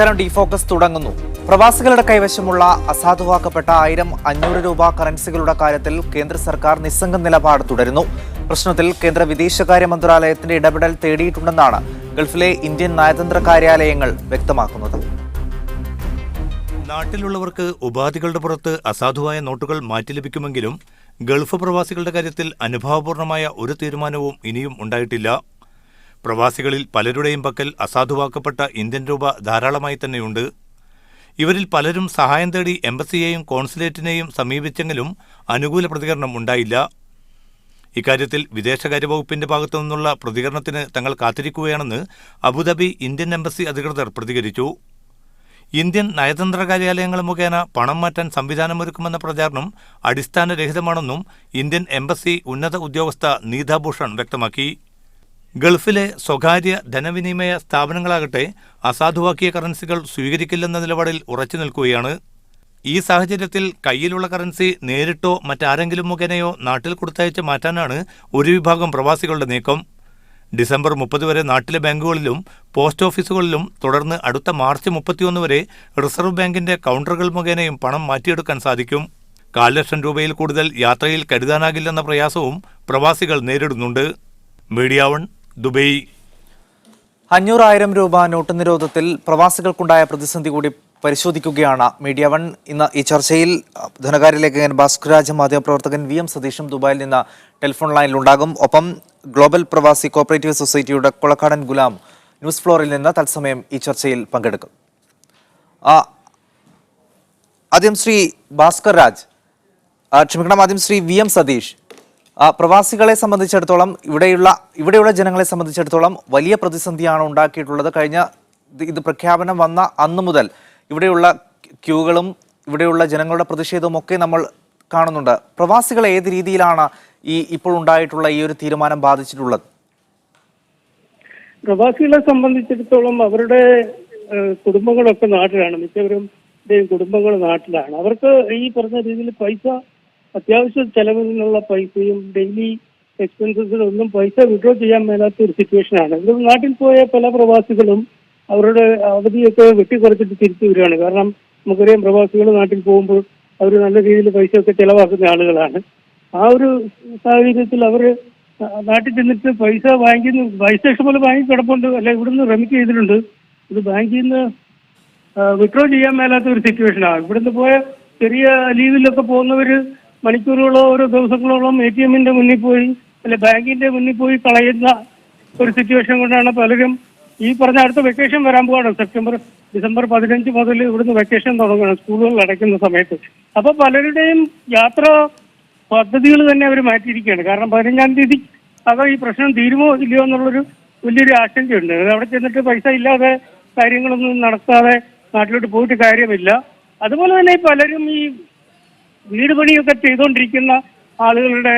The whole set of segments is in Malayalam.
നമസ്കാരം. ഡിഫോക്കസ് തുടങ്ങുന്നു. പ്രവാസികളുടെ കൈവശമുള്ള അസാധുവാക്കപ്പെട്ട 1000-500 രൂപ കറൻസികളുടെ കാര്യത്തിൽ കേന്ദ്ര സർക്കാർ നിസ്സംഗ നിലപാട് തുടരുന്നു. പ്രശ്നത്തിൽ കേന്ദ്ര വിദേശകാര്യ മന്ത്രാലയത്തിന്റെ ഇടപെടൽ തേടിയിട്ടുണ്ടെന്നാണ് ഗൾഫിലെ ഇന്ത്യൻ നയതന്ത്ര കാര്യാലയങ്ങൾ വ്യക്തമാക്കുന്നത്. നാട്ടിലുള്ളവർക്ക് ഉപാധികളുടെ പുറത്ത് അസാധുവായ നോട്ടുകൾ മാറ്റി ലഭിക്കുമെങ്കിലും ഗൾഫ് പ്രവാസികളുടെ കാര്യത്തിൽ അനുഭാവപൂർണമായ ഒരു തീരുമാനവും ഇനിയും ഉണ്ടായിട്ടില്ല. പ്രവാസികളിൽ പലരുടെയും പക്കൽ അസാധുവാക്കപ്പെട്ട ഇന്ത്യൻ രൂപ ധാരാളമായി തന്നെയുണ്ട്. ഇവരിൽ പലരും സഹായം തേടി എംബസിയെയും കോൺസുലേറ്റിനെയും സമീപിച്ചെങ്കിലും അനുകൂല പ്രതികരണം ഉണ്ടായില്ല. ഇക്കാര്യത്തിൽ വിദേശകാര്യ വകുപ്പിന്റെ ഭാഗത്തു നിന്നുള്ള പ്രതികരണത്തിന് തങ്ങൾ കാത്തിരിക്കുകയാണെന്ന് അബുദാബി ഇന്ത്യൻ എംബസി അധികൃതർ പ്രതികരിച്ചു. ഇന്ത്യൻ നയതന്ത്ര കാര്യാലയങ്ങൾ മുഖേന പണം മാറ്റാൻ സംവിധാനമൊരുക്കുമെന്ന പ്രചാരണം അടിസ്ഥാനരഹിതമാണെന്നും ഇന്ത്യൻ എംബസി ഉന്നത ഉദ്യോഗസ്ഥ നീത ഭൂഷൺ വ്യക്തമാക്കി. ഗൾഫിലെ സ്വകാര്യ ധനവിനിമയ സ്ഥാപനങ്ങളാകട്ടെ അസാധുവാക്കിയ കറൻസികൾ സ്വീകരിക്കില്ലെന്ന നിലപാടിൽ ഉറച്ചു നിൽക്കുകയാണ്. ഈ സാഹചര്യത്തിൽ കയ്യിലുള്ള കറൻസി നേരിട്ടോ മറ്റാരെങ്കിലും മുഖേനയോ നാട്ടിൽ കൊടുത്തയച്ച് മാറ്റാനാണ് ഒരു വിഭാഗം പ്രവാസികളുടെ നീക്കം. ഡിസംബർ 30 വരെ നാട്ടിലെ ബാങ്കുകളിലും പോസ്റ്റ് ഓഫീസുകളിലും തുടർന്ന് അടുത്ത മാർച്ച് 31 വരെ റിസർവ് ബാങ്കിന്റെ കൗണ്ടറുകൾ മുഖേനയും പണം മാറ്റിയെടുക്കാൻ സാധിക്കും. 1,00,000 ലക്ഷം രൂപയിൽ കൂടുതൽ യാത്രയിൽ കരുതാനാകില്ലെന്ന പ്രയാസവും പ്രവാസികൾ നേരിടുന്നുണ്ട്. Media one, Dubai. 500,000 രൂപ നോട്ട് നിരോധത്തിൽ പ്രവാസികൾക്കുണ്ടായ പ്രതിസന്ധി കൂടി പരിശോധിക്കുകയാണ് മീഡിയ വൺ. ഇന്ന് ഈ ചർച്ചയിൽ ധനകാര്യ ലേഖകൻ ഭാസ്കരാജ്, മാധ്യമപ്രവർത്തകൻ VM സതീഷും ദുബായിൽ നിന്ന് ടെലിഫോൺ ലൈനിലുണ്ടാകും. ഒപ്പം ഗ്ലോബൽ പ്രവാസി കോപ്പറേറ്റീവ് സൊസൈറ്റിയുടെ കൊളക്കാടൻ ഗുലാം ന്യൂസ് ഫ്ലോറിൽ നിന്ന് തത്സമയം ഈ ചർച്ചയിൽ പങ്കെടുക്കും. ആദ്യം ശ്രീ ഭാസ്കർ രാജ്, ആദ്യം ശ്രീ VM സതീഷ്. പ്രവാസികളെ സംബന്ധിച്ചിടത്തോളം ഇവിടെയുള്ള ജനങ്ങളെ സംബന്ധിച്ചിടത്തോളം വലിയ പ്രതിസന്ധിയാണ് ഉണ്ടാക്കിയിട്ടുള്ളത്. കഴിഞ്ഞ ഇത് പ്രഖ്യാപനം വന്ന അന്നു മുതൽ ഇവിടെയുള്ള ക്യൂകളും ഇവിടെയുള്ള ജനങ്ങളുടെ പ്രതിഷേധവും ഒക്കെ നമ്മൾ കാണുന്നുണ്ട്. പ്രവാസികളെ ഏത് രീതിയിലാണ് ഇപ്പോൾ ഉണ്ടായിട്ടുള്ള ഈ ഒരു തീരുമാനം ബാധിച്ചിട്ടുള്ളത്? പ്രവാസികളെ സംബന്ധിച്ചിടത്തോളം അവരുടെ കുടുംബങ്ങളൊക്കെ നാട്ടിലാണ്. മിക്കവരും കുടുംബങ്ങൾ നാട്ടിലാണ്. അവർക്ക് ഈ പറഞ്ഞ രീതിയിൽ പൈസ, അത്യാവശ്യ ചെലവിനുള്ള പൈസയും ഡെയിലി എക്സ്പെൻസസിലൊന്നും പൈസ വിഡ്രോ ചെയ്യാൻ മേലാത്ത ഒരു സിറ്റുവേഷനാണ്. ഇവിടെ നാട്ടിൽ പോയ പല പ്രവാസികളും അവരുടെ അവധിയൊക്കെ വെട്ടിക്കുറച്ചിട്ട് തിരിച്ചു വരികയാണ്. കാരണം നമുക്കറിയാം, പ്രവാസികൾ നാട്ടിൽ പോകുമ്പോൾ അവർ നല്ല രീതിയിൽ പൈസയൊക്കെ ചെലവാക്കുന്ന ആളുകളാണ്. ആ ഒരു സാഹചര്യത്തിൽ അവർ നാട്ടിൽ ചെന്നിട്ട് പൈസ ഇഷ്ടംപോലെ ബാങ്കിൽ കിടപ്പുണ്ട്, അല്ലെ ഇവിടുന്ന് റെമിറ്റ് ചെയ്തിട്ടുണ്ട്. ഇത് ബാങ്കിൽ നിന്ന് വിഡ്രോ ചെയ്യാൻ മേലാത്ത ഒരു സിറ്റുവേഷനാണ്. ഇവിടുന്ന് പോയ ചെറിയ ലീവിലൊക്കെ പോകുന്നവർ മണിക്കൂറുകളോ ഓരോ ദിവസങ്ങളോളം ATM-ന്റെ മുന്നിൽ പോയി അല്ലെ ബാങ്കിന്റെ മുന്നിൽ പോയി കളയുന്ന ഒരു സിറ്റുവേഷൻ കൊണ്ടാണ് പലരും ഈ പറഞ്ഞ അടുത്ത വെക്കേഷൻ വരാൻ പോവാണ്. ഡിസംബർ 15 മുതൽ ഇവിടുന്ന് വെക്കേഷൻ തുടങ്ങുകയാണ്, സ്കൂളുകൾ അടയ്ക്കുന്ന സമയത്ത്. അപ്പൊ പലരുടെയും യാത്രാ പദ്ധതികൾ തന്നെ അവർ മാറ്റിയിരിക്കുകയാണ്. കാരണം 15-ാം തീയതി ഈ പ്രശ്നം തീരുമോ ഇല്ലയോ എന്നുള്ളൊരു വലിയൊരു ആശങ്കയുണ്ട്. അവിടെ ചെന്നിട്ട് പൈസ ഇല്ലാതെ കാര്യങ്ങളൊന്നും നടത്താതെ നാട്ടിലോട്ട് പോയിട്ട് കാര്യമില്ല. അതുപോലെ തന്നെ പലരും ഈ വീട് പണിയൊക്കെ ചെയ്തുകൊണ്ടിരിക്കുന്ന ആളുകളുടെ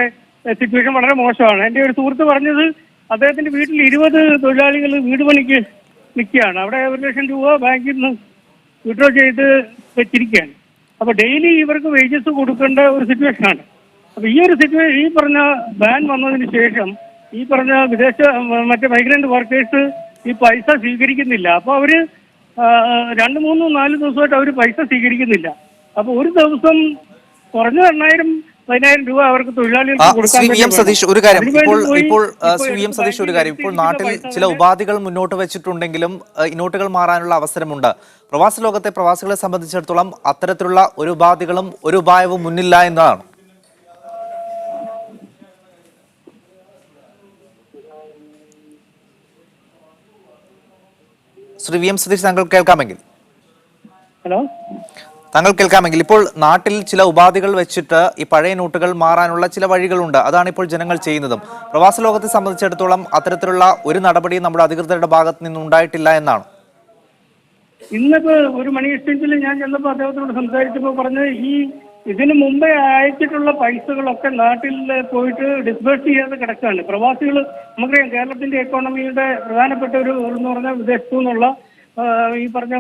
സിറ്റുവേഷൻ വളരെ മോശമാണ്. എൻ്റെ ഒരു സുഹൃത്ത് പറഞ്ഞത്, അദ്ദേഹത്തിന്റെ വീട്ടിൽ 20 തൊഴിലാളികൾ വീട് പണിക്ക് നിൽക്കുകയാണ്. അവിടെ 1,00,000 രൂപ ബാങ്കിൽ നിന്ന് വിഡ്രോ ചെയ്ത് വെച്ചിരിക്കുകയാണ്. അപ്പൊ ഡെയിലി ഇവർക്ക് വേജസ് കൊടുക്കേണ്ട ഒരു സിറ്റുവേഷനാണ്. അപ്പൊ ഈ ഒരു ഈ പറഞ്ഞ ബാൻ വന്നതിന് ശേഷം ഈ പറഞ്ഞ മറ്റേ മൈഗ്രന്റ് വർക്കേഴ്സ് ഈ പൈസ സ്വീകരിക്കുന്നില്ല. അപ്പൊ അവര് 2, 3, 4 ദിവസമായിട്ട് അവർ പൈസ സ്വീകരിക്കുന്നില്ല. അപ്പൊ ഒരു ദിവസം കുറഞ്ഞ 10,000 രൂപ അവർക്ക് തൊഴിലാളികൾക്ക് കൊടുക്കാൻ. ഇപ്പോൾ നാട്ടിൽ ചില ഉപാധികൾ മുന്നോട്ട് വെച്ചിട്ടുണ്ടെങ്കിലും ഈ നോട്ടുകൾ മാറാനുള്ള അവസരമുണ്ട്. പ്രവാസ ലോകത്തെ പ്രവാസികളെ സംബന്ധിച്ചിടത്തോളം അത്തരത്തിലുള്ള ഒരു ഉപാധികളും ഒരു ഉപായവും മുന്നില്ല എന്നതാണ്. ശ്രീ VM സതീഷ്, താങ്കൾ കേൾക്കാമെങ്കിൽ. ഹലോ, താങ്കൾ കേൾക്കാമെങ്കിൽ. ഇപ്പോൾ നാട്ടിൽ ചില ഉപാധികൾ വെച്ചിട്ട് ഈ പഴയ നോട്ടുകൾ മാറാനുള്ള ചില വഴികളുണ്ട്. അതാണ് ഇപ്പോൾ ജനങ്ങൾ ചെയ്യുന്നതും. പ്രവാസ ലോകത്തെ സംബന്ധിച്ചിടത്തോളം അത്തരത്തിലുള്ള ഒരു നടപടിയും നമ്മുടെ അധികൃതരുടെ ഭാഗത്ത് നിന്ന് ഉണ്ടായിട്ടില്ല എന്നാണ്. ഇന്നിപ്പോ ഒരു മണി എക്സ്ചേഞ്ചിൽ ഞാൻ ചെന്നപ്പോൾ അദ്ദേഹത്തോട് സംസാരിച്ചപ്പോൾ പറഞ്ഞ് ഇതിനു മുമ്പേ അയച്ചിട്ടുള്ള പൈസകളൊക്കെ നാട്ടിൽ പോയിട്ട് ഡിസ്ബേഴ്സ് ചെയ്യാതെ കിടക്കുകയാണ്. പ്രവാസികൾ, നമുക്കറിയാം കേരളത്തിന്റെ എക്കോണമിയുടെ പ്രധാനപ്പെട്ട എന്ന് പറഞ്ഞാൽ വിദേശത്തു നിന്നുള്ള ഈ പറഞ്ഞ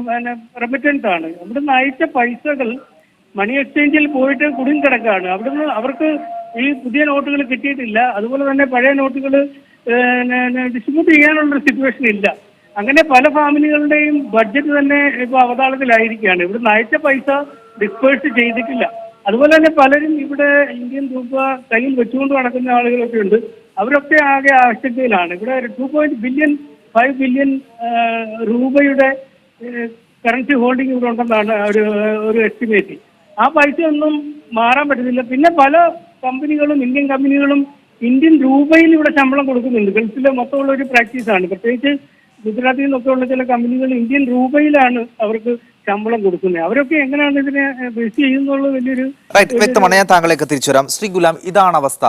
റെമിറ്റൻസ് ആണ്. അവിടുന്ന് അയച്ച പൈസകൾ മണി എക്സ്ചേഞ്ചിൽ പോയിട്ട് കുടുങ്ങിക്കിടക്കുകയാണ്. അവിടുന്ന് അവർക്ക് ഈ പുതിയ നോട്ടുകൾ കിട്ടിയിട്ടില്ല. അതുപോലെ തന്നെ പഴയ നോട്ടുകൾ ഡിസ്ട്രിബ്യൂട്ട് ചെയ്യാനുള്ളൊരു സിറ്റുവേഷൻ ഇല്ല. അങ്ങനെ പല ഫാമിലികളുടെയും ബഡ്ജറ്റ് തന്നെ ഇപ്പൊ അവതാളത്തിലായിരിക്കുകയാണ്. ഇവിടുന്ന് അയച്ച പൈസ ഡിസ്പേഴ്സ് ചെയ്തിട്ടില്ല. അതുപോലെ തന്നെ പലരും ഇവിടെ ഇന്ത്യൻ രൂപ കയ്യിൽ വെച്ചുകൊണ്ട് നടക്കുന്ന ആളുകളൊക്കെ ഉണ്ട്. അവരൊക്കെ ആകെ ആശങ്കയിലാണ്. ഇവിടെ 5 ബില്യൺ രൂപയുടെ കറൻസി ഹോൾഡിംഗ് ഇവിടെ ഉണ്ടെന്നാണ് ഒരു എസ്റ്റിമേറ്റ്. ആ പൈസ ഒന്നും മാറാൻ പറ്റുന്നില്ല. പിന്നെ പല കമ്പനികളും ഇന്ത്യൻ കമ്പനികളും ഇന്ത്യൻ രൂപയിൽ ഇവിടെ ശമ്പളം കൊടുക്കുന്നുണ്ട്. ഗൾഫിലെ മൊത്തമുള്ള ഒരു പ്രാക്ടീസാണ്. പ്രത്യേകിച്ച് ഗുജറാത്തിൽ നിന്നൊക്കെ ഉള്ള ചില കമ്പനികൾ ഇന്ത്യൻ രൂപയിലാണ് അവർക്ക് ശമ്പളം കൊടുക്കുന്നത്. അവരൊക്കെ എങ്ങനെയാണ് ഇതിനെ ബേസ് ചെയ്യുന്നുള്ളത് വലിയൊരു വ്യക്തമാണ്. ഞാൻ താങ്കളേക്ക് തിരിച്ചു വരാം. ശ്രീ ഗുലാം, ഇതാണ് അവസ്ഥ.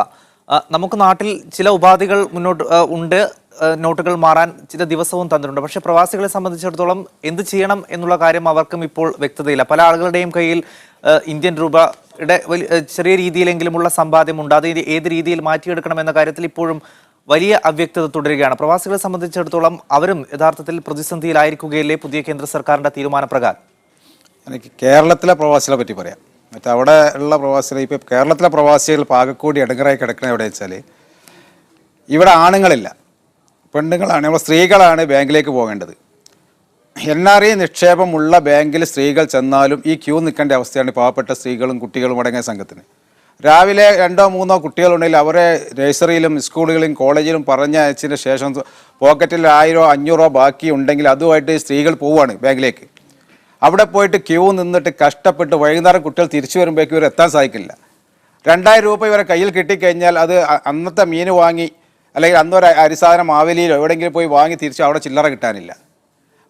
നമുക്ക് നാട്ടിൽ ചില ഉപാധികൾ മുന്നോട്ട് ഉണ്ട്. നോട്ടുകൾ മാറാൻ ചില ദിവസവും തന്നിട്ടുണ്ട്. പക്ഷെ പ്രവാസികളെ സംബന്ധിച്ചിടത്തോളം എന്ത് ചെയ്യണം എന്നുള്ള കാര്യം അവർക്കും ഇപ്പോൾ വ്യക്തതയില്ല. പല ആളുകളുടെയും കയ്യിൽ ഇന്ത്യൻ രൂപയുടെ ചെറിയ രീതിയിലെങ്കിലുമുള്ള സമ്പാദ്യമുണ്ട്. അത് ഏത് രീതിയിൽ മാറ്റിയെടുക്കണം എന്ന കാര്യത്തിൽ ഇപ്പോഴും വലിയ അവ്യക്തത തുടരുകയാണ്. പ്രവാസികളെ സംബന്ധിച്ചിടത്തോളം അവരും യഥാർത്ഥത്തിൽ പ്രതിസന്ധിയിലായിരിക്കുകയല്ലേ പുതിയ കേന്ദ്ര സർക്കാരിന്റെ തീരുമാനപ്രകാരം? എനിക്ക് കേരളത്തിലെ പ്രവാസികളെ പറ്റി പറയാം. മറ്റേ അവിടെ ഉള്ള പ്രവാസികൾ, ഇപ്പോൾ കേരളത്തിലെ പ്രവാസികൾ പാകക്കൂടി ഇടങ്ങറായി കിടക്കുന്നത് എവിടെ വെച്ചാൽ, ഇവിടെ ആണുങ്ങളില്ല, പെണ്ണുങ്ങളാണ്, നമ്മൾ സ്ത്രീകളാണ് ബാങ്കിലേക്ക് പോകേണ്ടത്. NRI നിക്ഷേപമുള്ള ബാങ്കിൽ സ്ത്രീകൾ ചെന്നാലും ഈ ക്യൂ നിൽക്കേണ്ട അവസ്ഥയാണ് പാവപ്പെട്ട സ്ത്രീകളും കുട്ടികളും അടങ്ങിയ സംഘത്തിന്. രാവിലെ 2-3 കുട്ടികളുണ്ടെങ്കിൽ അവരെ നഴ്സറിയിലും സ്കൂളുകളിലും കോളേജിലും പറഞ്ഞയച്ചതിന് ശേഷം പോക്കറ്റിൽ 1000-500 ബാക്കി ഉണ്ടെങ്കിൽ അതുമായിട്ട് സ്ത്രീകൾ പോവുകയാണ് ബാങ്കിലേക്ക്. അവിടെ പോയിട്ട് ക്യൂ നിന്നിട്ട് കഷ്ടപ്പെട്ട് വൈകുന്നേരം കുട്ടികൾ തിരിച്ചു വരുമ്പോഴേക്കും ഇവർ എത്താൻ സാധിക്കില്ല. 2000 രൂപ ഇവരെ കയ്യിൽ കിട്ടിക്കഴിഞ്ഞാൽ അത് അന്നത്തെ മീൻ വാങ്ങി അല്ലെങ്കിൽ അന്നൊരു അരിസാധനം മാവേലിയിലോ എവിടെയെങ്കിലും പോയി വാങ്ങി തിരിച്ച് അവിടെ ചില്ലറ കിട്ടാനില്ല.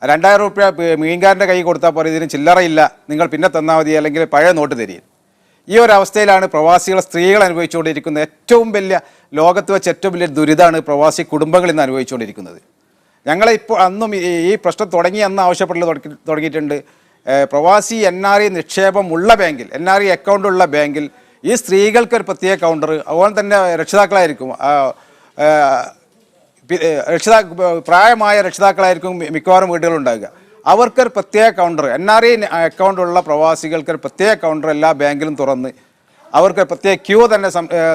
2000 രൂപ മീൻകാരൻ്റെ കൈ കൊടുത്താൽ പറയും ഇതിന് ചില്ലറയില്ല, നിങ്ങൾ പിന്നെ തന്നാൽ മതി, അല്ലെങ്കിൽ പഴയ നോട്ട് തരും. ഈ ഒരു അവസ്ഥയിലാണ് പ്രവാസികൾ സ്ത്രീകൾ അനുഭവിച്ചുകൊണ്ടിരിക്കുന്നത്. ഏറ്റവും വലിയ ലോകത്ത് വെച്ച് ഏറ്റവും വലിയ ദുരിതമാണ് പ്രവാസി കുടുംബങ്ങൾ ഇന്ന് അനുഭവിച്ചുകൊണ്ടിരിക്കുന്നത്. ഞങ്ങളിപ്പോൾ അന്നും ഈ പ്രശ്നം അന്ന് ആവശ്യപ്പെടൽ തുടങ്ങിയിട്ടുണ്ട്. പ്രവാസി NRI നിക്ഷേപമുള്ള ബാങ്കിൽ, NRI അക്കൗണ്ടുള്ള ബാങ്കിൽ ഈ സ്ത്രീകൾക്ക് ഒരു പ്രത്യേക കൗണ്ടർ, അതുപോലെ തന്നെ രക്ഷിതാക്കളായിരിക്കും, പ്രായമായ രക്ഷിതാക്കളായിരിക്കും മിക്കവാറും വീടുകളുണ്ടാകുക. അവർക്കൊരു പ്രത്യേക കൗണ്ടർ, NRI അക്കൗണ്ടുള്ള പ്രവാസികൾക്കൊരു പ്രത്യേക കൗണ്ടർ എല്ലാ ബാങ്കിലും തുറന്ന് അവർക്ക് പ്രത്യേക ക്യൂ തന്നെ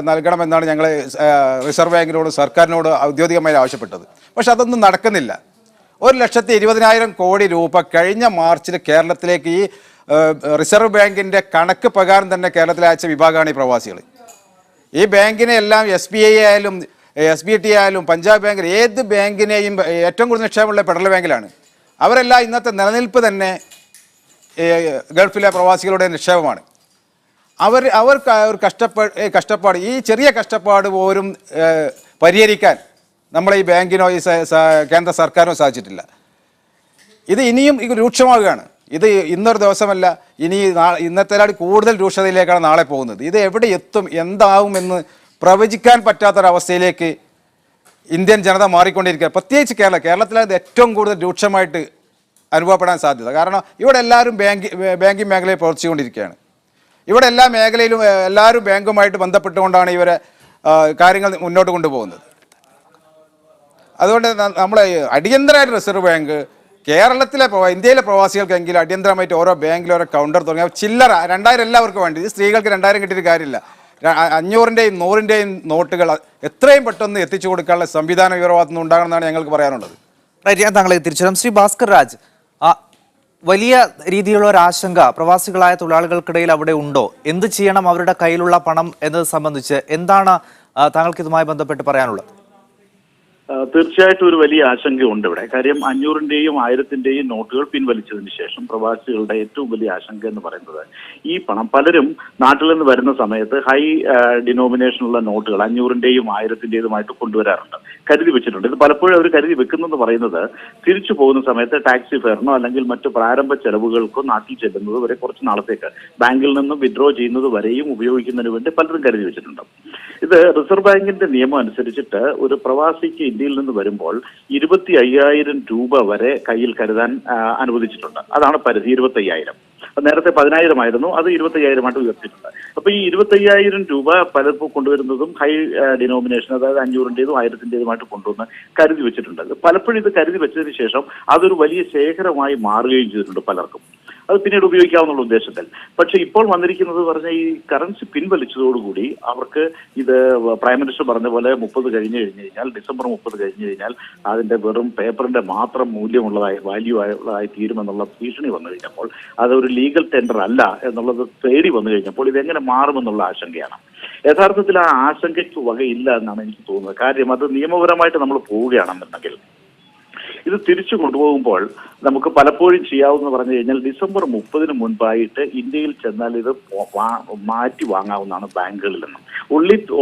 നൽകണമെന്നാണ് ഞങ്ങൾ റിസർവ് ബാങ്കിനോട് സർക്കാരിനോട് ഔദ്യോഗികമായി ആവശ്യപ്പെട്ടത്. പക്ഷെ അതൊന്നും നടക്കുന്നില്ല. 1,20,000 കോടി രൂപ കഴിഞ്ഞ മാർച്ചിൽ കേരളത്തിലേക്ക് ഈ റിസർവ് ബാങ്കിൻ്റെ കണക്ക് പ്രകാരം തന്നെ കേരളത്തിൽ അയച്ച വിഭാഗമാണ് ഈ പ്രവാസികൾ. ഈ ബാങ്കിനെ എല്ലാം SBI ആയാലും SBT ആയാലും പഞ്ചാബ് ബാങ്ക്, ഏത് ബാങ്കിനെയും ഏറ്റവും കൂടുതൽ നിക്ഷേപമുള്ള ഫെഡറൽ ബാങ്കിലാണ്. അവരെല്ലാം ഇന്നത്തെ നിലനിൽപ്പ് തന്നെ ഗൾഫിലെ പ്രവാസികളുടെ നിക്ഷേപമാണ്. അവർക്ക് ഒരു കഷ്ടപ്പാട്, ഈ ചെറിയ കഷ്ടപ്പാട് പോലും പരിഹരിക്കാൻ നമ്മളെ ഈ ബാങ്കിനോ ഈ കേന്ദ്ര സർക്കാരിനോ സാധിച്ചിട്ടില്ല. ഇത് ഇനിയും രൂക്ഷമാവുകയാണ്. ഇത് ഇന്നൊരു ദിവസമല്ല, ഇന്നത്തേക്കാൾ കൂടുതൽ രൂക്ഷതയിലേക്കാണ് നാളെ പോകുന്നത്. ഇത് എവിടെ എത്തും, എന്താവുമെന്ന് പ്രവചിക്കാൻ പറ്റാത്തൊരവസ്ഥയിലേക്ക് ഇന്ത്യൻ ജനത മാറിക്കൊണ്ടിരിക്കുക. പ്രത്യേകിച്ച് കേരളത്തിലത് ഏറ്റവും കൂടുതൽ രൂക്ഷമായിട്ട് അനുഭവപ്പെടാൻ സാധ്യത. കാരണം ഇവിടെ എല്ലാവരും ബാങ്കിങ് മേഖലയിൽ പ്രവർത്തിച്ചുകൊണ്ടിരിക്കുകയാണ്. ഇവിടെ എല്ലാ മേഖലയിലും എല്ലാവരും ബാങ്കുമായിട്ട് ബന്ധപ്പെട്ടുകൊണ്ടാണ് ഇവരെ കാര്യങ്ങൾ മുന്നോട്ട് കൊണ്ടുപോകുന്നത്. അതുകൊണ്ട് നമ്മളെ അടിയന്തരമായിട്ട് റിസർവ് ബാങ്ക് ഇന്ത്യയിലെ പ്രവാസികൾക്കെങ്കിലും അടിയന്തരമായിട്ട് ഓരോ ബാങ്കിലും ഓരോ കൗണ്ടർ തുടങ്ങിയ ചില്ലറ 2000 എല്ലാവർക്കും വേണ്ടി. ഈ സ്ത്രീകൾക്ക് 2000 കിട്ടിയിട്ട് കാര്യമില്ല. 500-ൻ്റെയും 100-ൻ്റെയും നോട്ടുകൾ എത്രയും പെട്ടെന്ന് എത്തിച്ചു കൊടുക്കാനുള്ള സംവിധാനം ഇവരുടെ ഭാഗത്തുനിന്ന് ഉണ്ടാകണമെന്നാണ് ഞങ്ങൾക്ക് പറയാനുള്ളത്. ഞാൻ താങ്കളെ തിരിച്ചു. ശ്രീ ഭാസ്കർ രാജ്, വലിയ രീതിയിലുള്ള ഒരു ആശങ്ക പ്രവാസികളായ തൊഴിലാളികൾക്കിടയിൽ അവിടെ ഉണ്ടോ? എന്ത് ചെയ്യണം അവരുടെ കയ്യിലുള്ള പണം എന്നത് സംബന്ധിച്ച് എന്താണ് താങ്കൾക്ക് ഇതുമായി ബന്ധപ്പെട്ട് പറയാനുള്ളത്? തീർച്ചയായിട്ടും ഒരു വലിയ ആശങ്കയുണ്ട് ഇവിടെ. കാര്യം 500-ൻ്റെയും 1000-ൻ്റെയും നോട്ടുകൾ പിൻവലിച്ചതിന് ശേഷം പ്രവാസികളുടെ ഏറ്റവും വലിയ ആശങ്ക എന്ന് പറയുന്നത് ഈ പണം പലരും നാട്ടിൽ നിന്ന് വരുന്ന സമയത്ത് ഹൈ ഡിനോമിനേഷനുള്ള നോട്ടുകൾ 500-ൻ്റെയും 1000-ൻ്റെതുമായിട്ട് കൊണ്ടുവരാറുണ്ട്, കരുതി വെച്ചിട്ടുണ്ട്. ഇത് പലപ്പോഴും അവർ കരുതി വെക്കുന്നതെന്ന് പറയുന്നത് തിരിച്ചു പോകുന്ന സമയത്ത് ടാക്സി ഫെയറിനോ അല്ലെങ്കിൽ മറ്റു പ്രാരംഭ ചെലവുകൾക്കോ നാട്ടിൽ ചെല്ലുന്നത് വരെ കുറച്ച് നാളത്തേക്ക് ബാങ്കിൽ നിന്നും വിഡ്രോ ചെയ്യുന്നത് വരെയും ഉപയോഗിക്കുന്നതിന് വേണ്ടി പലരും കരുതി വെച്ചിട്ടുണ്ട്. ഇത് റിസർവ് ബാങ്കിന്റെ നിയമം അനുസരിച്ചിട്ട് ഒരു പ്രവാസിക്ക് ഇന്ത്യയിൽ നിന്ന് വരുമ്പോൾ 25,000 രൂപ വരെ കയ്യിൽ കരുതാൻ അനുവദിച്ചിട്ടുണ്ട്. അതാണ് പരിധി. 25,000. നേരത്തെ 10,000 ആയിരുന്നു, അത് 25,000 ഉയർത്തിയിട്ടുണ്ട്. അപ്പൊ ഈ 25,000 രൂപ പലപ്പോൾ കൊണ്ടുവരുന്നതും ഹൈ ഡിനോമിനേഷൻ, അതായത് 500-ൻ്റെതും 1000-ൻ്റെതുമായിട്ട് കൊണ്ടുവന്ന് കരുതി വെച്ചിട്ടുണ്ട്. പലപ്പോഴും ഇത് കരുതി വെച്ചതിന് ശേഷം അതൊരു വലിയ ശേഖരമായി മാറുകയും ചെയ്തിട്ടുണ്ട് പലർക്കും. അത് പിന്നീട് ഉപയോഗിക്കാവുന്ന ഉദ്ദേശത്തിൽ. പക്ഷെ ഇപ്പോൾ വന്നിരിക്കുന്നത് പറഞ്ഞ ഈ കറൻസി പിൻവലിച്ചതോടുകൂടി അവർക്ക് ഇത് പ്രൈം മിനിസ്റ്റർ പറഞ്ഞ പോലെ 30 കഴിഞ്ഞു കഴിഞ്ഞാൽ, ഡിസംബർ 30 കഴിഞ്ഞു കഴിഞ്ഞാൽ അതിന്റെ വെറും പേപ്പറിന്റെ മാത്രം മൂല്യമുള്ളതായി വാല്യൂ ആയുള്ളതായി തീരുമെന്നുള്ള ഭീഷണി വന്നു കഴിഞ്ഞപ്പോൾ, അതൊരു ലീഗൽ ടെൻഡർ അല്ല എന്നുള്ളത് പേടി വന്നു കഴിഞ്ഞപ്പോൾ ഇതെങ്ങനെ മാറുമെന്നുള്ള ആശങ്കയാണ്. യഥാർത്ഥത്തിൽ ആ ആശങ്കയ്ക്ക് വകയില്ല എന്നാണ് എനിക്ക് തോന്നുന്നത്. കാര്യം അത് നിയമപരമായിട്ട് നമ്മൾ പോവുകയാണെന്നുണ്ടെങ്കിൽ ഇത് തിരിച്ചു കൊണ്ടുപോകുമ്പോൾ നമുക്ക് പലപ്പോഴും ചെയ്യാവുന്ന പറഞ്ഞു കഴിഞ്ഞാൽ ഡിസംബർ 30 മുൻപായിട്ട് ഇന്ത്യയിൽ ചെന്നാൽ ഇത് മാറ്റി വാങ്ങാവുന്നതാണ് ബാങ്കുകളിൽ നിന്നും.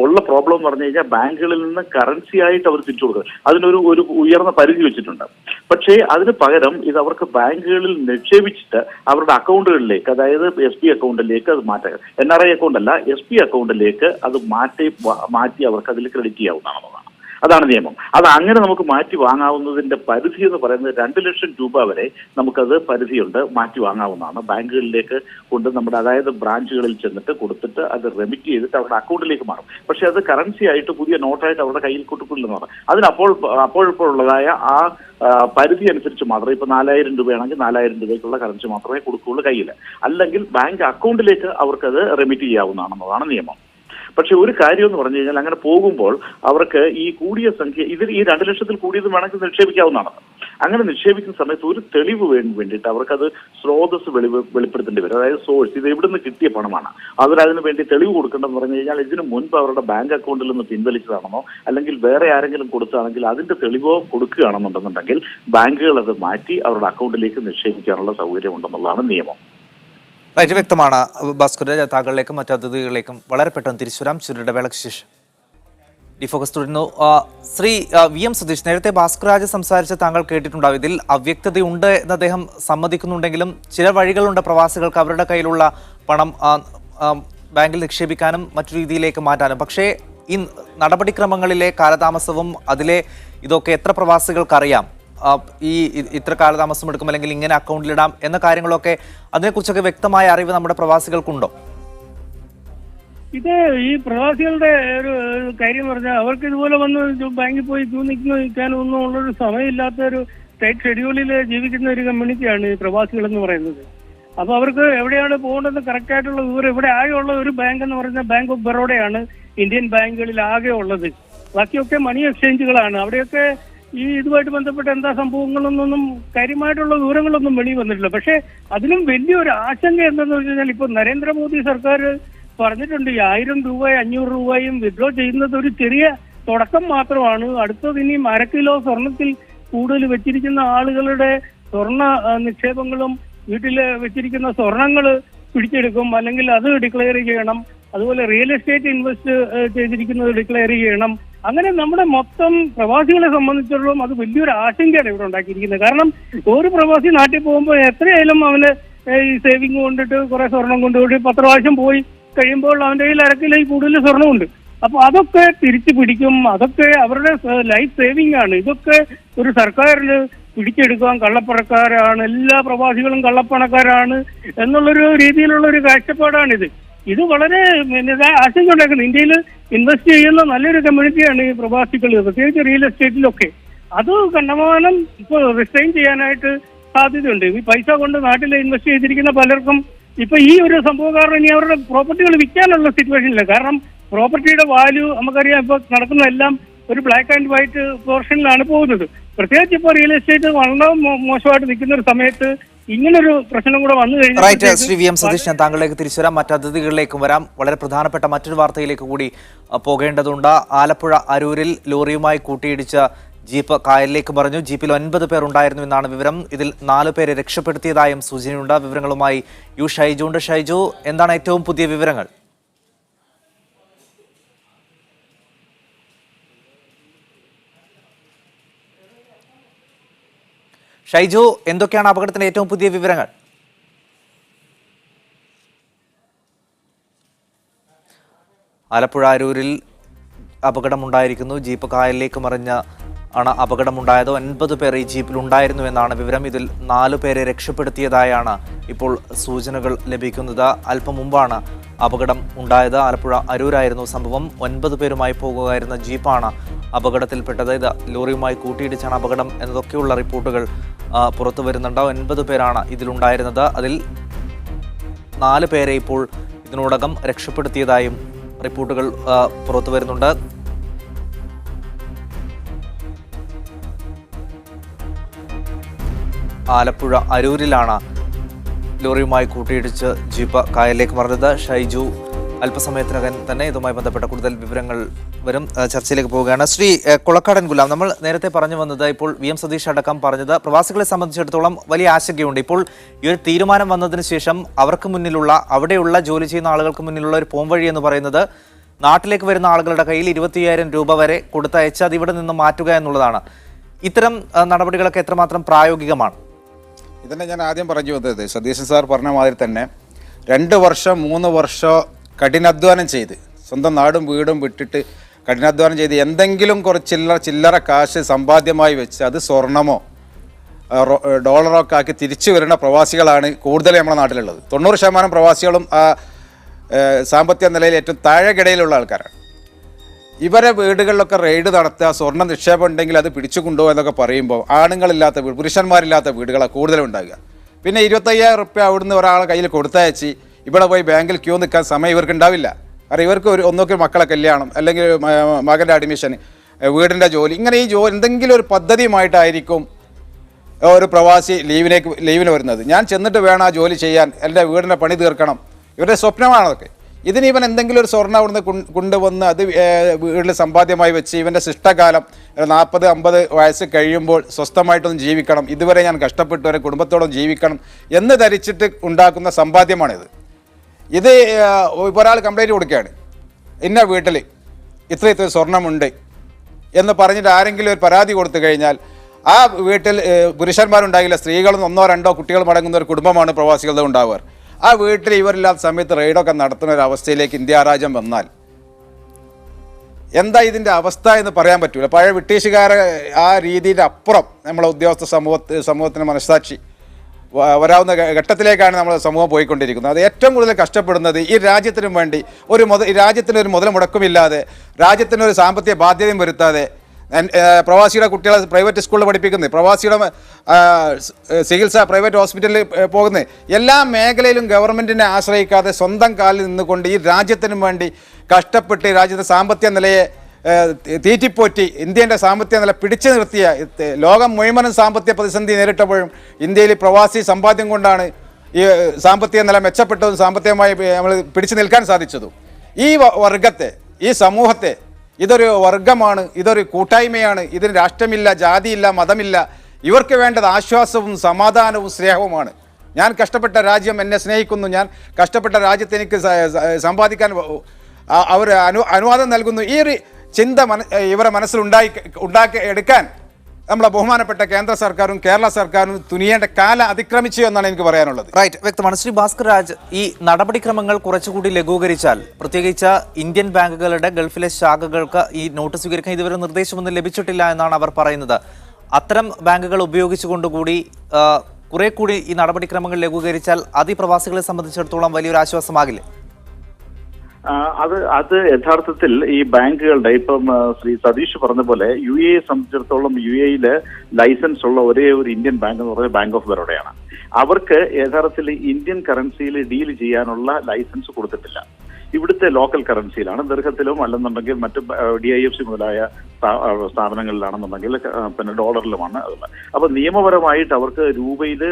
ഉള്ള പ്രോബ്ലം എന്ന് പറഞ്ഞു കഴിഞ്ഞാൽ ബാങ്കുകളിൽ നിന്ന് കറൻസി ആയിട്ട് അവർ തിരിച്ചു കൊടുക്കുക, അതിനൊരു ഉയർന്ന പരിധി വെച്ചിട്ടുണ്ട്. പക്ഷേ അതിന് പകരം ഇത് അവർക്ക് ബാങ്കുകളിൽ നിക്ഷേപിച്ചിട്ട് അവരുടെ അക്കൗണ്ടുകളിലേക്ക്, അതായത് SB അക്കൗണ്ടിലേക്ക് അത് മാറ്റാം. NRI അക്കൗണ്ട് അല്ല, SB അക്കൗണ്ടിലേക്ക് അത് മാറ്റി അവർക്ക് അതിൽ ക്രെഡിറ്റ് ചെയ്യാവുന്നതാണ്. അതാണ് നിയമം. അത് അങ്ങനെ നമുക്ക് മാറ്റി വാങ്ങാവുന്നതിന്റെ പരിധി എന്ന് പറയുന്നത് 2 ലക്ഷം രൂപ വരെ നമുക്കത് പരിധിയുണ്ട്, മാറ്റി വാങ്ങാവുന്നതാണ്. ബാങ്കുകളിലേക്ക് കൊണ്ട് നമ്മുടെ അതായത് ബ്രാഞ്ചുകളിൽ ചെന്നിട്ട് കൊടുത്തിട്ട് അത് റെമിറ്റ് ചെയ്തിട്ട് അവരുടെ അക്കൗണ്ടിലേക്ക് മാറും. പക്ഷെ അത് കറൻസി ആയിട്ട് പുതിയ നോട്ടായിട്ട് അവരുടെ കയ്യിൽ കൊടുക്കില്ലെന്ന് പറഞ്ഞു. അപ്പോഴുള്ളതായ ആ പരിധി അനുസരിച്ച് മാത്രമേ, ഇപ്പൊ 4000 രൂപയാണെങ്കിൽ 4000 രൂപയ്ക്കുള്ള കറൻസി മാത്രമേ കൊടുക്കുകയുള്ളൂ കയ്യിൽ, അല്ലെങ്കിൽ ബാങ്ക് അക്കൗണ്ടിലേക്ക് അവർക്കത് റെമിറ്റ് ചെയ്യാവുന്നതാണെന്നതാണ് നിയമം. പക്ഷെ ഒരു കാര്യം എന്ന് പറഞ്ഞു കഴിഞ്ഞാൽ അങ്ങനെ പോകുമ്പോൾ അവർക്ക് ഈ കൂടിയ സംഖ്യ ഇതിൽ ഈ 2 ലക്ഷത്തിൽ കൂടിയത് വേണമെങ്കിൽ നിക്ഷേപിക്കാവുന്നതാണ്. അങ്ങനെ നിക്ഷേപിക്കുന്ന സമയത്ത് ഒരു തെളിവ് വേണ്ടിയിട്ട് അവർക്കത് സ്രോതസ് വെളിപ്പെടുത്തേണ്ടി വരും. അതായത് സോഴ്സ്, ഇത് എവിടുന്ന് കിട്ടിയ പണമാണ്, അതിന് വേണ്ടി തെളിവ് കൊടുക്കേണ്ടെന്ന് പറഞ്ഞു കഴിഞ്ഞാൽ ഇതിനു മുൻപ് അവരുടെ ബാങ്ക് അക്കൗണ്ടിൽ നിന്ന് പിൻവലിച്ചതാണെന്നോ അല്ലെങ്കിൽ വേറെ ആരെങ്കിലും കൊടുത്തതാണെങ്കിൽ അതിന്റെ തെളിവോ കൊടുക്കുകയാണെന്നുണ്ടെന്നുണ്ടെങ്കിൽ ബാങ്കുകൾ അത് മാറ്റി അവരുടെ അക്കൗണ്ടിലേക്ക് നിക്ഷേപിക്കാനുള്ള സൗകര്യം ഉണ്ടെന്നുള്ളതാണ് നിയമം. റൈറ്റ്, വ്യക്തമാണ് ഭാസ്കർ. താങ്കളിലേക്കും മറ്റു അതിഥികളിലേക്കും വളരെ പെട്ടെന്ന് തിരിച്ചു വരാം. ചുരുടെ വേളയ്ക്ക് ശേഷം ഡിഫോക്കസ് തുടരുന്നു. ശ്രീ VM സതീഷ്, നേരത്തെ ഭാസ്കർ രാജ് സംസാരിച്ച താങ്കൾ കേട്ടിട്ടുണ്ടാവും. ഇതിൽ അവ്യക്തതയുണ്ട് എന്ന് അദ്ദേഹം സമ്മതിക്കുന്നുണ്ടെങ്കിലും ചില വഴികളുണ്ട് പ്രവാസികൾക്ക് അവരുടെ കയ്യിലുള്ള പണം ബാങ്കിൽ നിക്ഷേപിക്കാനും മറ്റു രീതിയിലേക്ക് മാറ്റാനും. പക്ഷേ ഈ നടപടിക്രമങ്ങളിലെ കാലതാമസവും അതിലെ ഇതൊക്കെ എത്ര പ്രവാസികൾക്കറിയാം? ഈ ഇത്ര കാലതാമസം എടുക്കും, അല്ലെങ്കിൽ ഇങ്ങനെ അക്കൗണ്ടിലിടാം എന്ന കാര്യങ്ങളൊക്കെ, അതിനെക്കുറിച്ചൊക്കെ വ്യക്തമായ അറിവ് നമ്മുടെ പ്രവാസികൾക്കുണ്ടോ? ഇത് ഈ പ്രവാസികളുടെ ഒരു കാര്യം പറഞ്ഞാൽ അവർക്ക് ഇതുപോലെ വന്ന് ബാങ്കിൽ പോയി ക്യൂ നിൽക്കാനൊന്നും ഉള്ളൊരു സമയമില്ലാത്ത ഒരു ടൈറ്റ് ഷെഡ്യൂളിൽ ജീവിക്കുന്ന ഒരു കമ്മ്യൂണിറ്റിയാണ് ഈ പ്രവാസികൾ എന്ന് പറയുന്നത്. അപ്പൊ അവർക്ക് എവിടെയാണ് പോകേണ്ടത് കറക്റ്റ് ആയിട്ടുള്ള വിവരം, ഇവിടെ ആകെയുള്ള ഒരു ബാങ്ക് എന്ന് പറഞ്ഞാൽ ബാങ്ക് ഓഫ് ബറോഡയാണ് ഇന്ത്യൻ ബാങ്കുകളിൽ ആകെ ഉള്ളത്. ബാക്കിയൊക്കെ മണി എക്സ്ചേഞ്ചുകളാണ്. അവിടെയൊക്കെ ഈ ഇതുമായിട്ട് ബന്ധപ്പെട്ട എന്താ സംഭവങ്ങളൊന്നും കാര്യമായിട്ടുള്ള വിവരങ്ങളൊന്നും വെളിയിൽ വന്നിട്ടില്ല. പക്ഷെ അതിനും വലിയൊരു ആശങ്ക എന്തെന്ന് വെച്ച് കഴിഞ്ഞാൽ ഇപ്പൊ നരേന്ദ്രമോദി സർക്കാർ പറഞ്ഞിട്ടുണ്ട്, 1000 രൂപ 500 രൂപയും വിഡ്രോ ചെയ്യുന്നത് ഒരു ചെറിയ തുടക്കം മാത്രമാണ്. അടുത്തത് ഇനി 1/2 കിലോ സ്വർണത്തിൽ കൂടുതൽ വെച്ചിരിക്കുന്ന ആളുകളുടെ സ്വർണ്ണ നിക്ഷേപങ്ങളും വീട്ടിൽ വെച്ചിരിക്കുന്ന സ്വർണങ്ങൾ പിടിച്ചെടുക്കും, അല്ലെങ്കിൽ അത് ഡിക്ലെയർ ചെയ്യണം. അതുപോലെ റിയൽ എസ്റ്റേറ്റ് ഇൻവെസ്റ്റ് ചെയ്തിരിക്കുന്നത് ഡിക്ലെയർ ചെയ്യണം. അങ്ങനെ നമ്മുടെ മൊത്തം പ്രവാസികളെ സംബന്ധിച്ചിടത്തോളം അത് വലിയൊരു ആശങ്കയാണ് ഇവിടെ ഉണ്ടാക്കിയിരിക്കുന്നത്. കാരണം ഒരു പ്രവാസി നാട്ടിൽ പോകുമ്പോൾ എത്രയായാലും അവന് ഈ സേവിങ് കൊണ്ടിട്ട് കുറെ സ്വർണം കൊണ്ടുപോയി 10 പ്രാവശ്യം പോയി കഴിയുമ്പോൾ അവന്റെ കയ്യിൽ 1/2 കിലോ കൂടുതൽ സ്വർണ്ണമുണ്ട്. അപ്പൊ അതൊക്കെ തിരിച്ചു പിടിക്കും, അതൊക്കെ അവരുടെ ലൈഫ് സേവിങ് ആണ്. ഇതൊക്കെ ഒരു സർക്കാരിന് പിടിച്ചെടുക്കാൻ കള്ളപ്പണക്കാരാണ്, എല്ലാ പ്രവാസികളും കള്ളപ്പണക്കാരാണ് എന്നുള്ളൊരു രീതിയിലുള്ള ഒരു കാഴ്ചപ്പാടാണിത്. ഇത് വളരെ ആശങ്ക ഉണ്ടാക്കുന്നത്. ഇന്ത്യയിൽ ഇൻവെസ്റ്റ് ചെയ്യുന്ന നല്ലൊരു കമ്മ്യൂണിറ്റിയാണ് ഈ പ്രവാസികൾ, പ്രത്യേകിച്ച് റിയൽ എസ്റ്റേറ്റിലൊക്കെ. അത് കണ്ടമാനം ഇപ്പോൾ റിസ്റ്റൈൻ ചെയ്യാനായിട്ട് സാധ്യതയുണ്ട്. ഈ പൈസ കൊണ്ട് നാട്ടിൽ ഇൻവെസ്റ്റ് ചെയ്തിരിക്കുന്ന പലർക്കും ഇപ്പൊ ഈ ഒരു സംഭവം കാരണം ഇനി അവരുടെ പ്രോപ്പർട്ടികൾ വിൽക്കാനുള്ള സിറ്റുവേഷനില്ല. കാരണം പ്രോപ്പർട്ടിയുടെ വാല്യൂ നമുക്കറിയാം, ഇപ്പൊ നടക്കുന്നതെല്ലാം ഒരു ബ്ലാക്ക് ആൻഡ് വൈറ്റ് പോർഷനിലാണ് പോകുന്നത്. പ്രത്യേകിച്ച് ഇപ്പോൾ റിയൽ എസ്റ്റേറ്റ് വളരെ മോശമായിട്ട് നിൽക്കുന്ന ഒരു സമയത്ത് ഇങ്ങനൊരു പ്രശ്നം കൂടെ വന്നു കഴിഞ്ഞാൽ. ശ്രീ VM സതീഷ്, ഞാൻ താങ്കളിലേക്ക് തിരിച്ചു വരാം, മറ്റു അതിഥികളിലേക്കും വരാം. വളരെ പ്രധാനപ്പെട്ട മറ്റൊരു വാർത്തയിലേക്ക് കൂടി പോകേണ്ടതുണ്ട്. ആലപ്പുഴ അരൂരിൽ ലോറിയുമായി കൂട്ടിയിടിച്ച ജീപ്പ് കായലിലേക്ക് മറിഞ്ഞു. ജീപ്പിൽ 9 പേർ ഉണ്ടായിരുന്നു എന്നാണ് വിവരം. ഇതിൽ 4 പേരെ രക്ഷപ്പെടുത്തിയതായും സൂചനയുണ്ട്. വിവരങ്ങളുമായി ഷൈജു ഉണ്ട്. ഷൈജു, എന്താണ് ഏറ്റവും പുതിയ വിവരങ്ങൾ? ഷൈജു, എന്തൊക്കെയാണ് അപകടത്തിന്റെ ഏറ്റവും പുതിയ വിവരങ്ങൾ? ആലപ്പുഴ അരൂരിൽ അപകടമുണ്ടായിരിക്കുന്നു. ജീപ്പ് കായലിലേക്ക് മറിഞ്ഞ ആണ് അപകടമുണ്ടായത്. 9 പേർ ഈ ജീപ്പിൽ ഉണ്ടായിരുന്നു എന്നാണ് വിവരം. ഇതിൽ 4 പേരെ രക്ഷപ്പെടുത്തിയതായാണ് ഇപ്പോൾ സൂചനകൾ ലഭിക്കുന്നത്. അല്പം മുമ്പാണ് അപകടം ഉണ്ടായത്. ആലപ്പുഴ അരൂരായിരുന്നു സംഭവം. 9 പേരുമായി പോകുകയായിരുന്ന ജീപ്പാണ് അപകടത്തിൽപ്പെട്ടത്. ഇത് ലോറിയുമായി കൂട്ടിയിടിച്ചാണ് അപകടം എന്നതൊക്കെയുള്ള റിപ്പോർട്ടുകൾ പുറത്തു വരുന്നുണ്ട്. 9 പേരാണ് ഇതിലുണ്ടായിരുന്നത്. അതിൽ 4 പേരെ ഇപ്പോൾ ഇതിനോടകം രക്ഷപ്പെടുത്തിയതായും റിപ്പോർട്ടുകൾ പുറത്തു വരുന്നുണ്ട്. ആലപ്പുഴ അരൂരിലാണ് ലോറിയുമായി കൂട്ടിയിടിച്ച് ജീപ്പ് കായലിലേക്ക് മറിഞ്ഞത്. ഷൈജു അല്പസമയത്തിനകം തന്നെ ഇതുമായി ബന്ധപ്പെട്ട കൂടുതൽ വിവരങ്ങൾ വരും. ചർച്ചയിലേക്ക് പോവുകയാണ്. ശ്രീ കൊളക്കാടൻ ഗുലാം, നമ്മൾ നേരത്തെ പറഞ്ഞു വന്നത്, ഇപ്പോൾ VM സതീഷ് അടക്കം പറഞ്ഞത്, പ്രവാസികളെ സംബന്ധിച്ചിടത്തോളം വലിയ ആശങ്കയുണ്ട്. ഇപ്പോൾ ഈ ഒരു തീരുമാനം വന്നതിന് ശേഷം അവർക്ക് മുന്നിലുള്ള, അവിടെയുള്ള ജോലി ചെയ്യുന്ന ആളുകൾക്ക് മുന്നിലുള്ള ഒരു പോംവഴി എന്ന് പറയുന്നത് നാട്ടിലേക്ക് വരുന്ന ആളുകളുടെ കയ്യിൽ 25,000 രൂപ വരെ കൊടുത്തയച്ച് അത് ഇവിടെ നിന്ന് മാറ്റുക എന്നുള്ളതാണ്. ഇത്തരം നടപടികളൊക്കെ എത്രമാത്രം പ്രായോഗികമാണ്? ഇതന്നെ ഞാൻ ആദ്യം പറഞ്ഞു വന്നത്, സതീശൻ സാർ പറഞ്ഞ മാതിരി തന്നെ 2 വർഷം 3 വർഷം കഠിനാധ്വാനം ചെയ്ത്, സ്വന്തം നാടും വീടും വിട്ടിട്ട് കഠിനാധ്വാനം ചെയ്ത് എന്തെങ്കിലും കുറച്ച് ചില്ലറ കാശ് സമ്പാദ്യമായി വെച്ച് അത് സ്വർണമോ ഡോളറോ ഒക്കെ ആക്കി തിരിച്ചു വരുന്ന പ്രവാസികളാണ് കൂടുതൽ നമ്മുടെ നാട്ടിലുള്ളത്. 90% പ്രവാസികളും ആ സാമ്പത്തിക നിലയിൽ ഏറ്റവും താഴെക്കിടയിലുള്ള ആൾക്കാരാണ്. ഇവരെ വീടുകളിലൊക്കെ റെയ്ഡ് നടത്തുക, സ്വർണ്ണ നിക്ഷേപം ഉണ്ടെങ്കിൽ അത് പിടിച്ചു കൊണ്ടുപോകുക എന്നൊക്കെ പറയുമ്പോൾ ആണുങ്ങളില്ലാത്ത വീട്, പുരുഷന്മാരില്ലാത്ത വീടുകളാണ് കൂടുതലും ഉണ്ടാകുക. പിന്നെ 25,000 റുപ്യ അവിടുന്ന് ഒരാളെ കയ്യിൽ കൊടുത്തയച്ച് ഇവിടെ പോയി ബാങ്കിൽ ക്യൂ നിൽക്കാൻ സമയം ഇവർക്ക് ഉണ്ടാവില്ല. കാരണം ഇവർക്ക് ഒന്നൊക്കെ മക്കളെ കല്യാണം, അല്ലെങ്കിൽ മകൻ്റെ അഡ്മിഷൻ, വീടിൻ്റെ ജോലി, ഇങ്ങനെ ഈ എന്തെങ്കിലും ഒരു പദ്ധതിയുമായിട്ടായിരിക്കും ഒരു പ്രവാസി ലീവിന് വരുന്നത്. ഞാൻ ചെന്നിട്ട് വേണം ആ ജോലി ചെയ്യാൻ, എൻ്റെ വീടിൻ്റെ പണി തീർക്കണം, ഇവരുടെ സ്വപ്നമാണതൊക്കെ. ഇതിന് ഇവൻ എന്തെങ്കിലും ഒരു സ്വർണ്ണം അവിടുന്ന് കൊണ്ടുവന്ന് അത് വീട്ടിൽ സമ്പാദ്യമായി വെച്ച് ഇവൻ്റെ ശിഷ്ടകാലം 40-50 വയസ്സ് കഴിയുമ്പോൾ സ്വസ്ഥമായിട്ടൊന്നും ജീവിക്കണം, ഇതുവരെ ഞാൻ കഷ്ടപ്പെട്ടു വരെ കുടുംബത്തോടൊപ്പം ജീവിക്കണം എന്ന് ധരിച്ചിട്ട് ഉണ്ടാക്കുന്ന സമ്പാദ്യമാണിത്. ഇത് ഒരാൾ കംപ്ലൈൻറ്റ് കൊടുക്കുകയാണ്, ഇന്ന വീട്ടിൽ ഇത്ര സ്വർണ്ണമുണ്ട് എന്ന് പറഞ്ഞിട്ട് ആരെങ്കിലും ഒരു പരാതി കൊടുത്തു കഴിഞ്ഞാൽ ആ വീട്ടിൽ പുരുഷന്മാരുണ്ടാകില്ല, സ്ത്രീകളും 1-2 കുട്ടികളും അടങ്ങുന്ന ഒരു കുടുംബമാണ് പ്രവാസികളുടെ ഉണ്ടാവുക. ആ വീട്ടിൽ ഇവരില്ലാത്ത സമയത്ത് റെയ്ഡൊക്കെ നടത്തുന്ന ഒരു അവസ്ഥയിലേക്ക് ഇന്ത്യ രാജ്യം വന്നാൽ എന്താ ഇതിൻ്റെ അവസ്ഥ എന്ന് പറയാൻ പറ്റില്ല. പഴയ ബ്രിട്ടീഷുകാരെ ആ രീതിയുടെ അപ്പുറം നമ്മളെ ഉദ്യോഗസ്ഥ സമൂഹത്തിന് മനസ്സാക്ഷി വരാവുന്ന ഘട്ടത്തിലേക്കാണ് നമ്മുടെ സമൂഹം പോയിക്കൊണ്ടിരിക്കുന്നത്. അത് ഏറ്റവും കൂടുതൽ കഷ്ടപ്പെടുന്നത് ഈ രാജ്യത്തിനും വേണ്ടി രാജ്യത്തിനൊരു മുതൽ മുടക്കുമില്ലാതെ, രാജ്യത്തിനൊരു സാമ്പത്തിക ബാധ്യതയും വരുത്താതെ, പ്രവാസിയുടെ കുട്ടികളെ പ്രൈവറ്റ് സ്കൂളിൽ പഠിപ്പിക്കുന്നത്, പ്രവാസിയുടെ ചികിത്സ പ്രൈവറ്റ് ഹോസ്പിറ്റലിൽ പോകുന്നത്, എല്ലാ മേഖലയിലും ഗവൺമെൻറ്റിനെ ആശ്രയിക്കാതെ സ്വന്തം കാലിൽ നിന്നുകൊണ്ട് ഈ രാജ്യത്തിനും വേണ്ടി കഷ്ടപ്പെട്ട് രാജ്യത്തെ സാമ്പത്തിക നിലയെ തീറ്റിപ്പോറ്റി ഇന്ത്യൻ്റെ സാമ്പത്തിക നില പിടിച്ചു നിർത്തിയ, ലോകം മുഴുവനും സാമ്പത്തിക പ്രതിസന്ധി നേരിട്ടപ്പോഴും ഇന്ത്യയിൽ പ്രവാസി സമ്പാദ്യം കൊണ്ടാണ് ഈ സാമ്പത്തിക നില മെച്ചപ്പെട്ടതും സാമ്പത്തികമായി നമ്മൾ പിടിച്ചു നിൽക്കാൻ സാധിച്ചതും. ഈ വർഗത്തെ, ഈ സമൂഹത്തെ, ഇതൊരു വർഗമാണ്, ഇതൊരു കൂട്ടായ്മയാണ്, ഇതിന് രാഷ്ട്രമില്ല, ജാതിയില്ല, മതമില്ല. ഇവർക്ക് വേണ്ടത് ആശ്വാസവും സമാധാനവും സ്നേഹവുമാണ്. ഞാൻ കഷ്ടപ്പെട്ട രാജ്യം എന്നെ സ്നേഹിക്കുന്നു, ഞാൻ കഷ്ടപ്പെട്ട രാജ്യത്ത് എനിക്ക് സമ്പാദിക്കാൻ അവർ അനുവാദം നൽകുന്നു. ഈ ഒരു ചിന്ത ഇവരെ മനസ്സിലുണ്ടാക്കി എടുക്കാൻ നമ്മളെ ബഹുമാനപ്പെട്ട കേന്ദ്ര സർക്കാരും കേരള സർക്കാരും തുനിയേണ്ട കാലം അതിക്രമിച്ചു എന്നാണ് എനിക്ക് പറയാനുള്ളത്. റൈറ്റ്, വ്യക്തമാണ്. ശ്രീ ഭാസ്കർ രാജ്, ഈ നടപടിക്രമങ്ങൾ കുറച്ചുകൂടി ലഘൂകരിച്ചാൽ, പ്രത്യേകിച്ച് ഇന്ത്യൻ ബാങ്കുകളുടെ ഗൾഫിലെ ശാഖകൾക്ക് ഈ നോട്ട് സ്വീകരിക്കാൻ ഇതുവരെ നിർദ്ദേശമൊന്നും ലഭിച്ചിട്ടില്ല എന്നാണ് അവർ പറയുന്നത്. അത്തരം ബാങ്കുകൾ ഉപയോഗിച്ചുകൊണ്ടുകൂടി കുറെ കൂടി ഈ നടപടിക്രമങ്ങൾ ലഘൂകരിച്ചാൽ അത് ഈ പ്രവാസികളെ സംബന്ധിച്ചിടത്തോളം വലിയൊരു ആശ്വാസമാകില്ലേ? അത് യഥാർത്ഥത്തിൽ ഈ ബാങ്കുകളുടെ, ഇപ്പം ശ്രീ സതീഷ് പറഞ്ഞ പോലെ UAE സംബന്ധിച്ചിടത്തോളം UAE ലൈസൻസ് ഉള്ള ഒരേ ഒരു ഇന്ത്യൻ ബാങ്ക് എന്ന് പറയുന്നത് ബാങ്ക് ഓഫ് ബറോഡയാണ്. അവർക്ക് യഥാർത്ഥത്തിൽ ഇന്ത്യൻ കറൻസിയിൽ ഡീൽ ചെയ്യാനുള്ള ലൈസൻസ് കൊടുത്തിട്ടില്ല. ഇവിടുത്തെ ലോക്കൽ കറൻസിയിലാണ്, ദീർഘത്തിലും അല്ലെന്നുണ്ടെങ്കിൽ മറ്റ് DIFC മുതലായ സ്ഥാപനങ്ങളിലാണെന്നുണ്ടെങ്കിൽ പിന്നെ ഡോളറിലുമാണ് അതുള്ളത്. അപ്പൊ നിയമപരമായിട്ട് അവർക്ക് രൂപയിൽ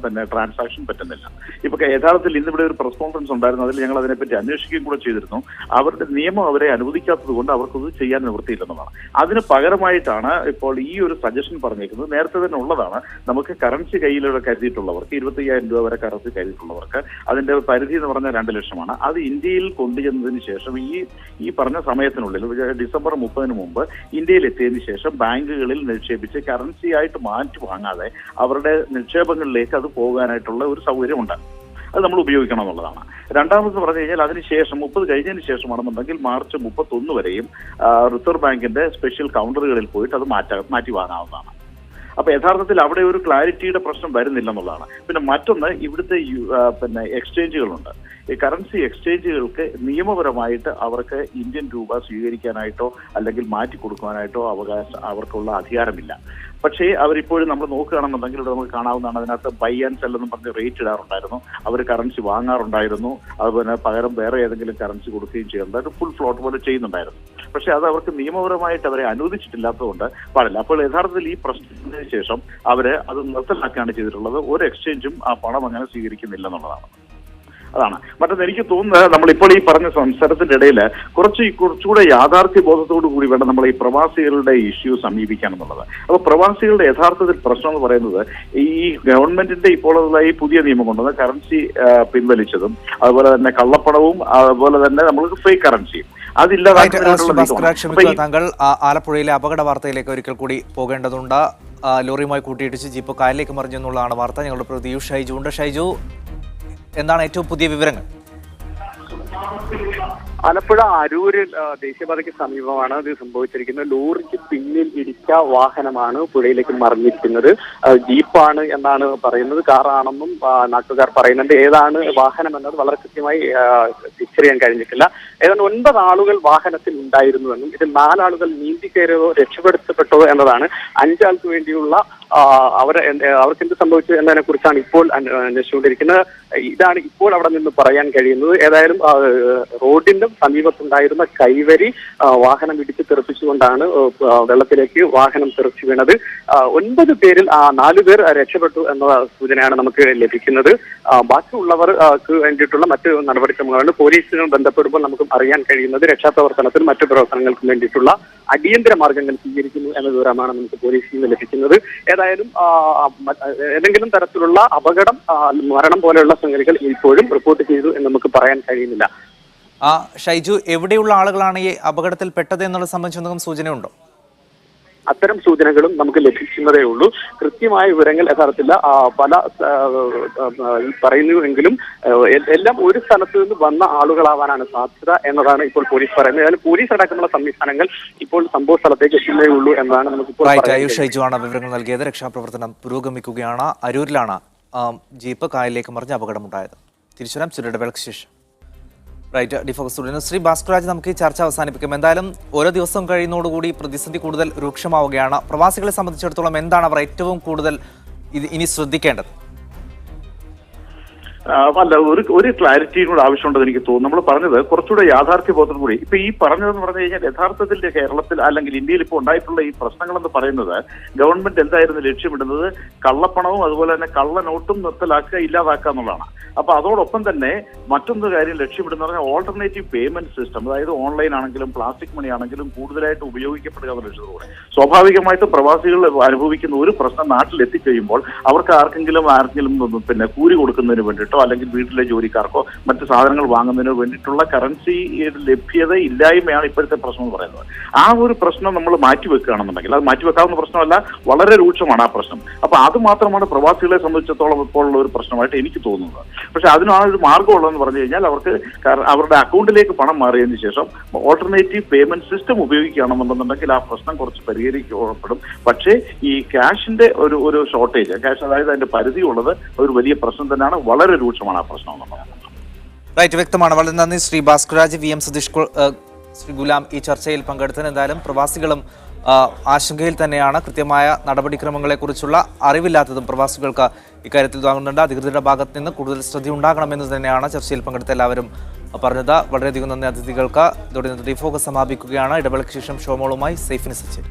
പിന്നെ ട്രാൻസാക്ഷൻ പറ്റുന്നില്ല. ഇപ്പൊ യഥാർത്ഥത്തിൽ ഇന്നിവിടെ ഒരു പ്രസ് കോൺഫറൻസ് ഉണ്ടായിരുന്നു, അതിൽ ഞങ്ങൾ അതിനെപ്പറ്റി അന്വേഷിക്കുകയും കൂടെ ചെയ്തിരുന്നു. അവരുടെ നിയമം അവരെ അനുവദിക്കാത്തത് കൊണ്ട് അവർക്കത് ചെയ്യാൻ നിവൃത്തിയില്ലെന്നതാണ്. അതിന് പകരമായിട്ടാണ് ഇപ്പോൾ ഈ ഒരു സജഷൻ പറഞ്ഞേക്കുന്നത്. നേരത്തെ തന്നെ ഉള്ളതാണ്, നമുക്ക് കറൻസി കയ്യിലൂടെ കരുതിയിട്ടുള്ളവർക്ക് 25,000 രൂപ വരെ കറൻസി കരുതിയിട്ടുള്ളവർക്ക് അതിന്റെ പരിധി എന്ന് പറഞ്ഞാൽ 2 ലക്ഷമാണ്. അത് ഇന്ത്യയിൽ കൊണ്ടുചെന്നതിന് ശേഷം ഈ പറഞ്ഞ സമയത്തിനുള്ളിൽ ഡിസംബർ 30-ന് മുമ്പ് ഇന്ത്യയിൽ എത്തിയതിനു ശേഷം ബാങ്കുകളിൽ നിക്ഷേപിച്ച് കറൻസി ആയിട്ട് മാറ്റി വാങ്ങാതെ അവരുടെ നിക്ഷേപങ്ങളിലേക്ക് അത് പോകാനായിട്ടുള്ള ഒരു സൗകര്യമുണ്ട്. അത് നമ്മൾ ഉപയോഗിക്കണം എന്നുള്ളതാണ്. രണ്ടാമത് പറഞ്ഞു കഴിഞ്ഞാൽ അതിനുശേഷം 30 കഴിഞ്ഞതിന് ശേഷമാണെന്നുണ്ടെങ്കിൽ മാർച്ച് 31 വരെയും റിസർവ് ബാങ്കിന്റെ സ്പെഷ്യൽ കൗണ്ടറുകളിൽ പോയിട്ട് അത് മാറ്റി വാങ്ങാവുന്നതാണ്. അപ്പൊ യഥാർത്ഥത്തിൽ അവിടെ ഒരു ക്ലാരിറ്റിയുടെ പ്രശ്നം വരുന്നില്ല എന്നുള്ളതാണ്. പിന്നെ മറ്റൊന്ന്, ഇവിടുത്തെ പിന്നെ എക്സ്ചേഞ്ചുകളുണ്ട്. ഈ കറൻസി എക്സ്ചേഞ്ചുകൾക്ക് നിയമപരമായിട്ട് അവർക്ക് ഇന്ത്യൻ രൂപ സ്വീകരിക്കാനായിട്ടോ അല്ലെങ്കിൽ മാറ്റി കൊടുക്കുവാനായിട്ടോ അവർക്കുള്ള അധികാരമില്ല. പക്ഷേ അവരിപ്പോഴും നമ്മൾ നോക്കുകയാണെന്നുണ്ടെങ്കിൽ ഇവിടെ നമുക്ക് കാണാവുന്നതാണ്, അതിനകത്ത് ബൈ ആൻഡ് സെൽ എന്ന് പറഞ്ഞ് റേറ്റ് ഇടാറുണ്ടായിരുന്നു, അവർ കറൻസി വാങ്ങാറുണ്ടായിരുന്നു, അതുപോലെ പകരം വേറെ ഏതെങ്കിലും കറൻസി കൊടുക്കുകയും ചെയ്യുന്നുണ്ട്, ഫുൾ ഫ്ലോട്ട് പോലെ ചെയ്യുന്നുണ്ടായിരുന്നു. പക്ഷേ അത് അവർക്ക് നിയമപരമായിട്ട് അവരെ അനുവദിച്ചിട്ടില്ലാത്തതുകൊണ്ട് പാടില്ല. അപ്പോൾ യഥാർത്ഥത്തിൽ ഈ പ്രശ്നത്തിന് ശേഷം അവര് അത് നിർത്തലാക്കുകയാണ് ചെയ്തിട്ടുള്ളത്. ഒരു എക്സ്ചേഞ്ചും ആ പണം അങ്ങനെ സ്വീകരിക്കുന്നില്ല എന്നുള്ളതാണ്. അതാണ് മറ്റൊന്ന് എനിക്ക് തോന്നുന്നത്, നമ്മളിപ്പോൾ ഈ പറഞ്ഞ സംസാരത്തിന്റെ ഇടയിൽ കുറച്ചുകൂടെ യാഥാർത്ഥ്യ ബോധത്തോടു കൂടി വേണം നമ്മൾ ഈ പ്രവാസികളുടെ ഇഷ്യൂ സമീപിക്കാൻ എന്നുള്ളത്. അപ്പോൾ പ്രവാസികളുടെ യഥാർത്ഥത്തിൽ പ്രശ്നം എന്ന് പറയുന്നത് ഈ ഗവൺമെന്റിന്റെ ഇപ്പോഴുള്ള ഈ പുതിയ നിയമം കൊണ്ടുവന്ന കറൻസി പിൻവലിച്ചതും അതുപോലെ തന്നെ കള്ളപ്പണവും അതുപോലെ തന്നെ നമ്മൾക്ക് ഫേക്ക് കറൻസിയും താങ്കൾ ആലപ്പുഴയിലെ അപകട വാർത്തയിലേക്ക് ഒരിക്കൽ കൂടി പോകേണ്ടതുണ്ട്. ലോറിയുമായി കൂട്ടിയിടിച്ച് ജീപ്പ് കായലിലേക്ക് മറിഞ്ഞു എന്നുള്ളതാണ് വാർത്ത. ഞങ്ങളുടെ പ്രതി ഷൈജു ഉണ്ട്. ഷൈജു, എന്താണ് ഏറ്റവും പുതിയ വിവരങ്ങൾ? ആലപ്പുഴ അരൂരിൽ ദേശീയപാതയ്ക്ക് സമീപമാണ് ഇത് സംഭവിച്ചിരിക്കുന്നത്. ലോറിക്ക് പിന്നിൽ ഇടിച്ച വാഹനമാണ് പുഴയിലേക്ക് മറിഞ്ഞിരിക്കുന്നത്. ജീപ്പാണ് എന്നാണ് പറയുന്നത്, കാറാണെന്നും നാട്ടുകാർ പറയുന്നുണ്ട്. ഏതാണ് വാഹനം എന്നത് വളരെ കൃത്യമായി തിരിച്ചറിയാൻ കഴിഞ്ഞിട്ടില്ല. ഏതാണ്ട് 9 ആളുകൾ വാഹനത്തിൽ ഉണ്ടായിരുന്നുവെന്നും ഇതിൽ 4 ആളുകൾ നീന്തി കയറിയതോ രക്ഷപ്പെടുത്തപ്പെട്ടോ എന്നതാണ്. 5 ആൾക്ക് വേണ്ടിയുള്ള അവർക്ക് എന്ത് സംഭവിച്ചു എന്നതിനെ കുറിച്ചാണ് ഇപ്പോൾ അന്വേഷിച്ചുകൊണ്ടിരിക്കുന്നത്. ഇതാണ് ഇപ്പോൾ അവിടെ നിന്ന് പറയാൻ കഴിയുന്നത്. ഏതായാലും റോഡിന്റെ സമീപത്തുണ്ടായിരുന്ന കൈവരി വാഹനം ഇടിച്ച് തെറിപ്പിച്ചുകൊണ്ടാണ് വെള്ളത്തിലേക്ക് വാഹനം തെറിച്ചു വീണത്. 9 പേരിൽ 4 പേർ രക്ഷപ്പെട്ടു എന്ന സൂചനയാണ് നമുക്ക് ലഭിക്കുന്നത്. ബാക്കിയുള്ളവർക്ക് വേണ്ടിയിട്ടുള്ള മറ്റ് നടപടിക്രമങ്ങളാണ്. പോലീസിനും ബന്ധപ്പെടുമ്പോൾ നമുക്ക് അറിയാൻ കഴിയുന്നത് രക്ഷാപ്രവർത്തനത്തിനും മറ്റു പ്രവർത്തനങ്ങൾക്കും വേണ്ടിയിട്ടുള്ള അടിയന്തര മാർഗങ്ങൾ സ്വീകരിക്കുന്നു എന്ന വിവരമാണ് നമുക്ക് പോലീസിൽ നിന്ന് ലഭിക്കുന്നത്. ഏതായാലും ഏതെങ്കിലും തരത്തിലുള്ള അപകടം, മരണം പോലെയുള്ള സംഗതികൾ ഇപ്പോഴും റിപ്പോർട്ട് ചെയ്തു എന്ന് നമുക്ക് പറയാൻ കഴിയുന്നില്ല. ഷൈജു, എവിടെയുള്ള ആളുകളാണ് ഈ അപകടത്തിൽ പെട്ടത് എന്നുള്ളത് സംബന്ധിച്ച് എന്തെങ്കിലും സൂചനയുണ്ടോ? അത്തരം സൂചനകളും നമുക്ക് ലഭിക്കുന്നതേ ഉള്ളൂ. കൃത്യമായ വിവരങ്ങൾ യഥാർത്ഥത്തിൽ പല പറയുന്നുവെങ്കിലും എല്ലാം ഒരു സ്ഥലത്ത് നിന്ന് വന്ന ആളുകളാവാനാണ് സാധ്യത എന്നതാണ് ഇപ്പോൾ പോലീസ് പറയുന്നത്. അതായത് പോലീസ് അടക്കമുള്ള സംവിധാനങ്ങൾ ഇപ്പോൾ സംഭവ സ്ഥലത്തേക്ക് എത്തുന്നേ ഉള്ളൂ എന്നാണ് നമുക്കിപ്പോൾ ആയുഷ് ഷൈജു ആണ് വിവരങ്ങൾ നൽകിയത്. രക്ഷാപ്രവർത്തനം പുരോഗമിക്കുകയാണ്. അരൂരിലാണ് ജീപ്പ് കായലിലേക്ക് മറിഞ്ഞ് അപകടമുണ്ടായത്. തിരിച്ചുവരാം ചിലയിടവേളയ്ക്ക് ശേഷം. Right, Defocus studio. Shri Bhaskaraj, നമുക്ക് ഈ ചർച്ച അവസാനിപ്പിക്കാം. എന്തായാലും ഓരോ ദിവസവും കഴിയുന്നതോടുകൂടി പ്രതിസന്ധി കൂടുതൽ രൂക്ഷമാവുകയാണ്. പ്രവാസികളെ സംബന്ധിച്ചിടത്തോളം എന്താണ് അവർ ഏറ്റവും കൂടുതൽ ഇനി ശ്രദ്ധിക്കേണ്ടത്? അല്ല, ഒരു ക്ലാരിറ്റിയും കൂടെ ആവശ്യമുണ്ടെന്ന് എനിക്ക് തോന്നുന്നു. നമ്മൾ പറഞ്ഞത് കുറച്ചുകൂടെ യാഥാർത്ഥ്യബോധം കൂടി. ഇപ്പൊ ഈ പറഞ്ഞതെന്ന് പറഞ്ഞു കഴിഞ്ഞാൽ യഥാർത്ഥത്തിൽ കേരളത്തിൽ അല്ലെങ്കിൽ ഇന്ത്യയിൽ ഇപ്പോൾ ഉണ്ടായിട്ടുള്ള ഈ പ്രശ്നങ്ങളെന്ന് പറയുന്നത് ഗവൺമെന്റ് എന്തായിരുന്നു ലക്ഷ്യമിടുന്നത്? കള്ളപ്പണവും അതുപോലെ തന്നെ കള്ളനോട്ടും നിർത്തലാക്കുക, ഇല്ലാതാക്കുക എന്നുള്ളതാണ്. അപ്പൊ അതോടൊപ്പം തന്നെ മറ്റൊന്ന് കാര്യം ലക്ഷ്യമിടുന്ന പറഞ്ഞാൽ ഓൾട്ടർനേറ്റീവ് പേയ്മെന്റ് സിസ്റ്റം, അതായത് ഓൺലൈൻ ആണെങ്കിലും പ്ലാസ്റ്റിക് മണി ആണെങ്കിലും കൂടുതലായിട്ട് ഉപയോഗിക്കപ്പെടുക എന്ന ലക്ഷ്യത്തോടെ സ്വാഭാവികമായിട്ടും പ്രവാസികൾ അനുഭവിക്കുന്ന ഒരു പ്രശ്നം നാട്ടിൽ എത്തിക്കഴിയുമ്പോൾ അവർക്ക് ആർക്കെങ്കിലും പിന്നെ കൂലി കൊടുക്കുന്നതിന് വേണ്ടിയിട്ടോ അല്ലെങ്കിൽ വീട്ടിലെ ജോലിക്കാർക്കോ മറ്റ് സാധനങ്ങൾ വാങ്ങുന്നതിനോ വേണ്ടിയിട്ടുള്ള കറൻസി ലഭ്യത ഇല്ലായ്മയാണ് ഇപ്പോഴത്തെ പ്രശ്നം എന്ന് പറയുന്നത്. ആ ഒരു പ്രശ്നം നമ്മൾ മാറ്റിവെക്കുകയാണെന്നുണ്ടെങ്കിൽ, അത് മാറ്റിവെക്കാവുന്ന പ്രശ്നമല്ല, വളരെ രൂക്ഷമാണ് ആ പ്രശ്നം. അപ്പൊ അത് മാത്രമാണ് പ്രവാസികളെ സംബന്ധിച്ചിടത്തോളം ഇപ്പോഴുള്ള ഒരു പ്രശ്നമായിട്ട് എനിക്ക് തോന്നുന്നത്. പക്ഷെ അതിനാണ് ഒരു മാർഗമുള്ളതെന്ന് പറഞ്ഞു കഴിഞ്ഞാൽ അവർക്ക് അവരുടെ അക്കൗണ്ടിലേക്ക് പണം മാറിയതിനു ശേഷം ഓൾട്ടർനേറ്റീവ് പേയ്മെന്റ് സിസ്റ്റം ഉപയോഗിക്കുകയാണെന്നുണ്ടെന്നുണ്ടെങ്കിൽ ആ പ്രശ്നം കുറച്ച് പരിഹരിക്കപ്പെടും. പക്ഷേ ഈ ക്യാഷിന്റെ ഒരു ഷോർട്ടേജ്, ക്യാഷ് അതായത് അതിന്റെ പരിധി ഉള്ളത് ഒരു വലിയ പ്രശ്നം തന്നെയാണ്. വളരെ രൂക്ഷമാണ് ആ പ്രശ്നം എന്നുള്ളത്. റൈറ്റ്, വ്യക്തമാണ്. വളരെ നന്ദി ശ്രീ ഭാസ്കരാജ്, VM സതീഷ്, ശ്രീ ഗുലാം ഈ ചർച്ചയിൽ പങ്കെടുത്തതിന്. എന്തായാലും പ്രവാസികളും ആശങ്കയിൽ തന്നെയാണ്. കൃത്യമായ നടപടിക്രമങ്ങളെക്കുറിച്ചുള്ള അറിവില്ലാത്തതും പ്രവാസികൾക്ക് ഇക്കാര്യത്തിൽ തോന്നുന്നുണ്ട്. അധികൃതരുടെ ഭാഗത്ത് നിന്ന് കൂടുതൽ ശ്രദ്ധയുണ്ടാകണമെന്ന് തന്നെയാണ് ചർച്ചയിൽ പങ്കെടുത്ത എല്ലാവരും പറഞ്ഞത്. വളരെയധികം നന്ദി അതിഥികൾക്ക്. ഇതോടെ ഡിഫോക്കസ് സമാപിക്കുകയാണ്. ഇടവേളയ്ക്ക് ശേഷം ഷോമോളുമായി സൈഫിന് സച്ചിൻ.